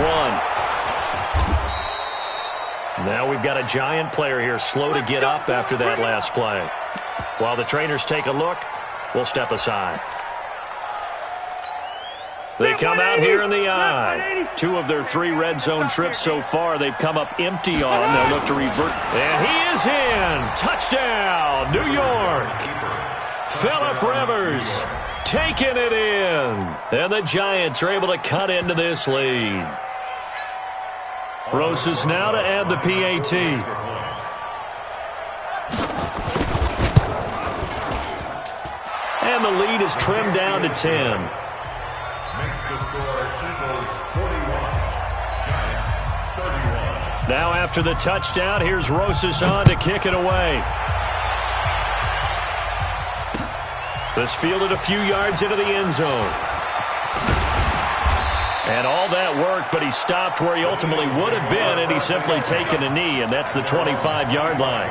1. Now we've got a Giant player here slow to get up after that last play. While the trainers take a look, we'll step aside. They come out here in the eye. 2 of their 3 red zone trips so far, they've come up empty on. They'll look to revert. And he is in. Touchdown, New York. Phillip Rivers taking it in. And the Giants are able to cut into this lead. Rosas now to add the PAT. And the lead is trimmed down to 10. Makes the score Eagles 41, Giants 31. Now after the touchdown, here's Rosas on to kick it away. This fielded a few yards into the end zone. And all that worked, but he stopped where he ultimately would have been, and he's simply taken a knee, and that's the 25-yard line.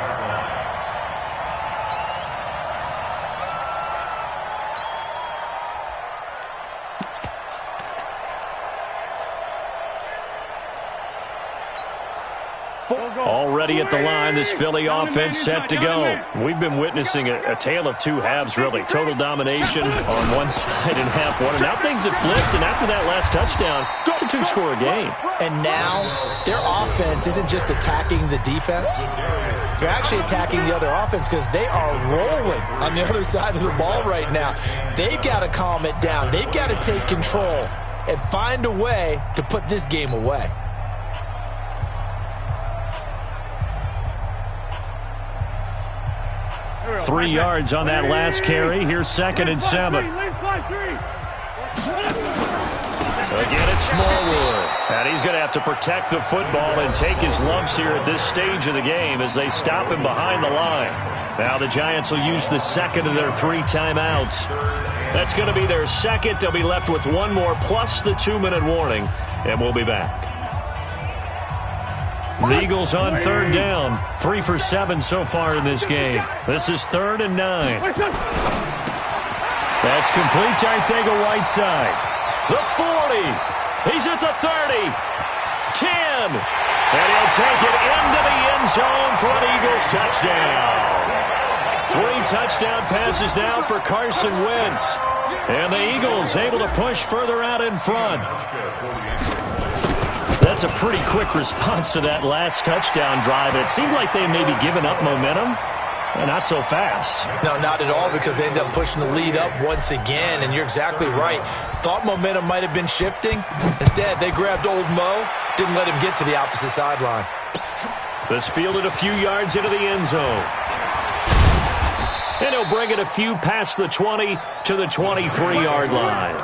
Already at the line, this Philly offense set to go. We've been witnessing a tale of 2 halves, really. Total domination on one side and half one. And now things have flipped, and after that last touchdown, it's a 2-score game. And now their offense isn't just attacking the defense. They're actually attacking the other offense because they are rolling on the other side of the ball right now. They've got to calm it down. They've got to take control and find a way to put this game away. Three yards on that last carry. Here's 2nd and 7. Again, it's Smallwood. And he's going to have to protect the football and take his lumps here at this stage of the game as they stop him behind the line. Now the Giants will use the 2nd of their 3 timeouts. That's going to be their 2nd. They'll be left with 1 more plus the 2-minute warning, and we'll be back. The Eagles on 3rd down. 3 for 7 so far in this game. This is 3rd and 9. That's complete to Arcega-Whiteside. The 40. He's at the 30. 10. And he'll take it into the end zone for an Eagles touchdown. 3 touchdown passes now for Carson Wentz. And the Eagles able to push further out in front. That's a pretty quick response to that last touchdown drive. It seemed like they may be giving up momentum. Not so fast. No, not at all, because they ended up pushing the lead up once again, and you're exactly right. Thought momentum might have been shifting. Instead, they grabbed old Mo, didn't let him get to the opposite sideline. This fielded a few yards into the end zone. And he'll bring it a few past the 20 to the 23-yard line.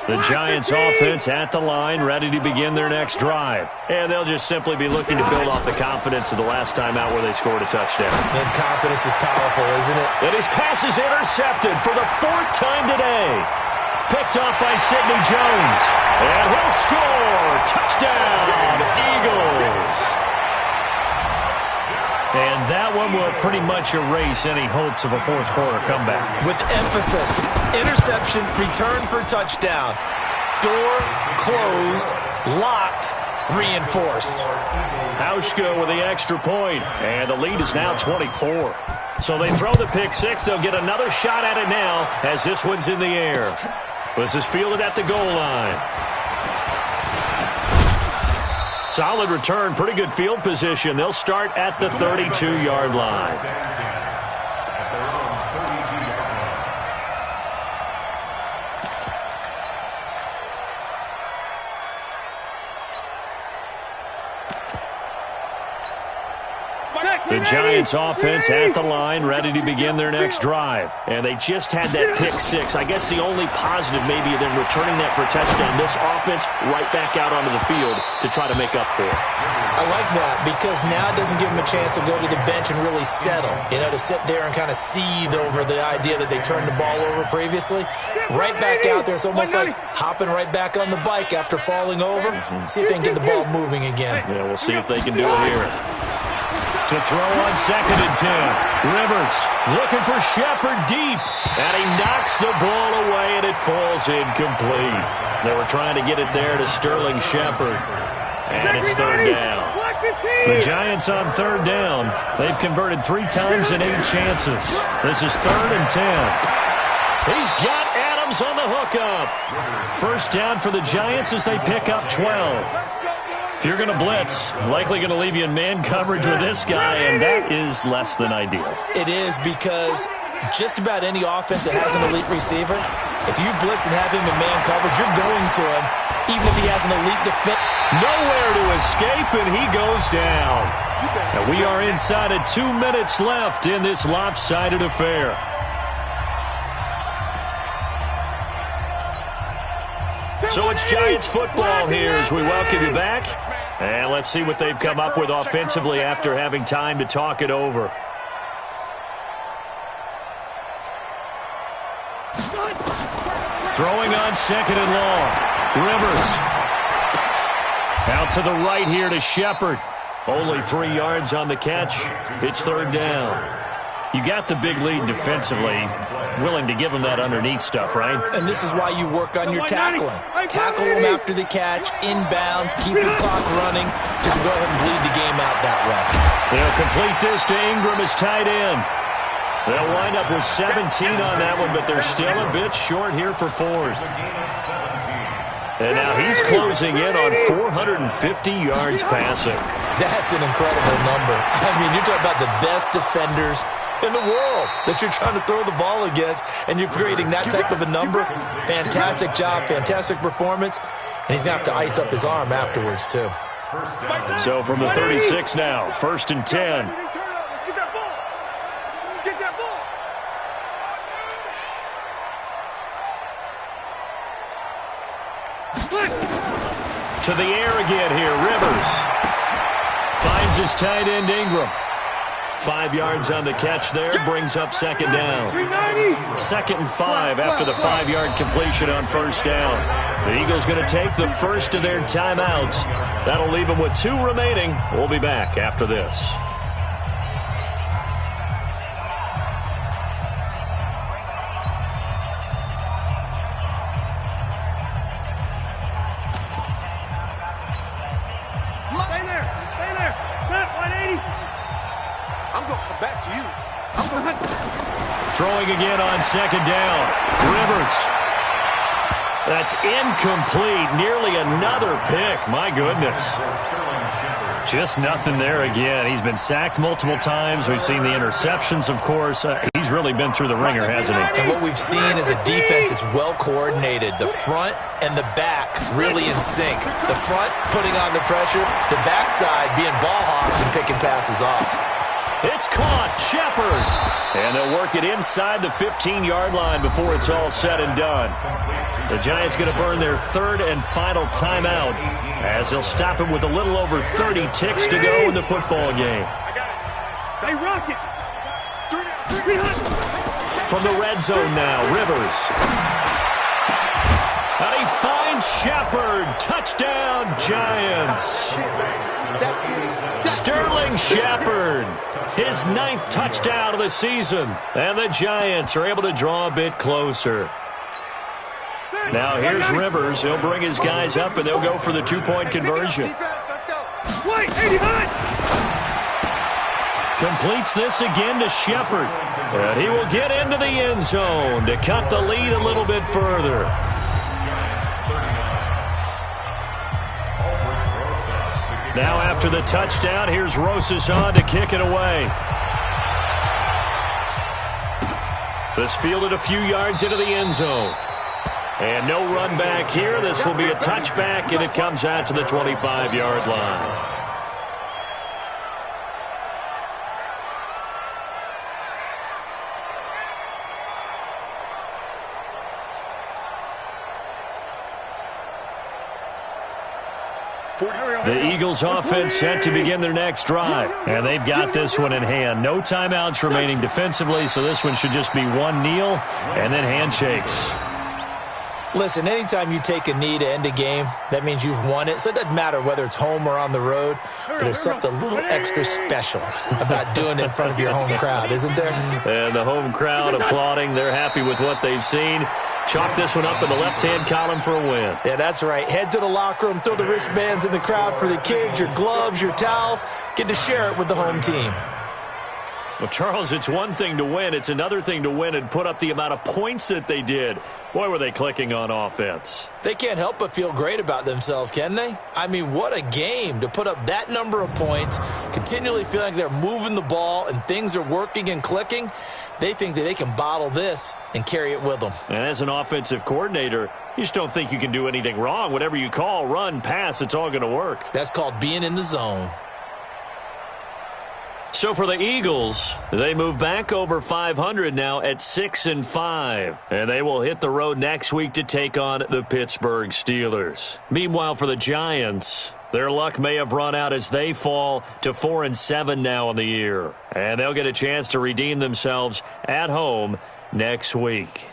The Giants offense at the line, ready to begin their next drive. And they'll just simply be looking to build off the confidence of the last time out where they scored a touchdown. And confidence is powerful, isn't it? And his pass is intercepted for the 4th time today. Picked off by Sidney Jones. And he'll score. Touchdown, Eagles. And that one will pretty much erase any hopes of a 4th quarter comeback. With emphasis, interception, return for touchdown. Door closed, locked, reinforced. Hauschka with the extra point, and the lead is now 24. So they throw the pick 6. They'll get another shot at it now as this one's in the air. This is fielded at the goal line. Solid return, pretty good field position. They'll start at the 32-yard line. The Giants offense at the line, ready to begin their next drive. And they just had that pick six. I guess the only positive maybe of them returning that for a touchdown. This offense right back out onto the field to try to make up for it. I like that because now it doesn't give them a chance to go to the bench and really settle. You know, to sit there and kind of seethe over the idea that they turned the ball over previously. Right back out there. It's almost like hopping right back on the bike after falling over. See if they can get the ball moving again. Yeah, we'll see if they can do it here. To throw on 2nd and 10. Rivers looking for Shepard deep. And he knocks the ball away, and it falls incomplete. They were trying to get it there to Sterling Shepard. And it's 3rd down. The Giants on 3rd down. They've converted 3 times in 8 chances. This is 3rd and 10. He's got Adams on the hookup. 1st down for the Giants as they pick up 12. If you're going to blitz, likely going to leave you in man coverage with this guy, and that is less than ideal. It is because just about any offense that has an elite receiver, if you blitz and have him in man coverage, you're going to him, even if he has an elite defense. Nowhere to escape, and he goes down. And we are inside of 2 minutes left in this lopsided affair. So it's Giants football here as we welcome you back. And let's see what they've come up with offensively after having time to talk it over. Throwing on 2nd and long. Rivers. Out to the right here to Shepard. Only 3 yards on the catch. It's 3rd down. You got the big lead defensively, willing to give them that underneath stuff, right? And this is why you work on your tackling. Tackle them after the catch, inbounds, keep the clock running. Just go ahead and bleed the game out that way. They'll complete this to Ingram as tight end. They'll wind up with 17 on that one, but they're still a bit short here for 4th. And now he's closing in on 450 yards passing. That's an incredible number. I mean, you're talking about the best defenders in the world that you're trying to throw the ball against, and you're creating that type of a number. Fantastic job, fantastic performance, and he's going to have to ice up his arm afterwards, too. So from the 36 now, 1st and 10. To the air again here, Rivers. Finds his tight end, Ingram. 5 yards on the catch there, brings up 2nd down. 2nd and 5 after the 5-yard completion on 1st down. The Eagles going to take the first of their timeouts. That'll leave them with 2 remaining. We'll be back after this. Throwing again on 2nd down. Rivers. That's incomplete. Nearly another pick. My goodness. Just nothing there again. He's been sacked multiple times. We've seen the interceptions, of course. He's really been through the ringer, hasn't he? And what we've seen is a defense that's well coordinated. The front and the back really in sync. The front putting on the pressure. The backside being ball hawks and picking passes off. It's caught. Shepard. And they'll work it inside the 15-yard line before it's all said and done. The Giants going to burn their 3rd and final timeout as they'll stop him with a little over 30 ticks to go in the football game. Hey, Rocket. From the red zone now, Rivers. And he finds Shepard. Touchdown, Giants. Sterling Shepard, his 9th touchdown of the season. And the Giants are able to draw a bit closer. Now here's Rivers. He'll bring his guys up, and they'll go for the 2-point conversion. Completes this again to Shepard. And he will get into the end zone to cut the lead a little bit further. Now after the touchdown, here's Rosas on to kick it away. This fielded a few yards into the end zone. And no run back here. This will be a touchback, and it comes out to the 25-yard line. The Eagles offense set to begin their next drive. And they've got this one in hand. No timeouts remaining defensively, so this one should just be one kneel and then handshakes. Listen, anytime you take a knee to end a game, that means you've won it. So it doesn't matter whether it's home or on the road, but there's something a little extra special about doing it in front of your home crowd, isn't there? And the home crowd applauding. They're happy with what they've seen. Chalk this one up in the left-hand column for a win. Yeah, that's right. Head to the locker room, throw the wristbands in the crowd for the kids, your gloves, your towels. Get to share it with the home team. Well, Charles, it's one thing to win. It's another thing to win and put up the amount of points that they did. Boy, were they clicking on offense. They can't help but feel great about themselves, can they? I mean, what a game to put up that number of points, continually feel like they're moving the ball and things are working and clicking. They think that they can bottle this and carry it with them. And as an offensive coordinator, you just don't think you can do anything wrong. Whatever you call, run, pass, it's all going to work. That's called being in the zone. So for the Eagles, they move back over 500 now at 6-5. And they will hit the road next week to take on the Pittsburgh Steelers. Meanwhile, for the Giants, their luck may have run out as they fall to 4-7 now in the year. And they'll get a chance to redeem themselves at home next week.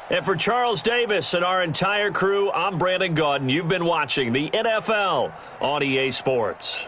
And for Charles Davis and our entire crew, I'm Brandon Gaudin. You've been watching the NFL on EA Sports.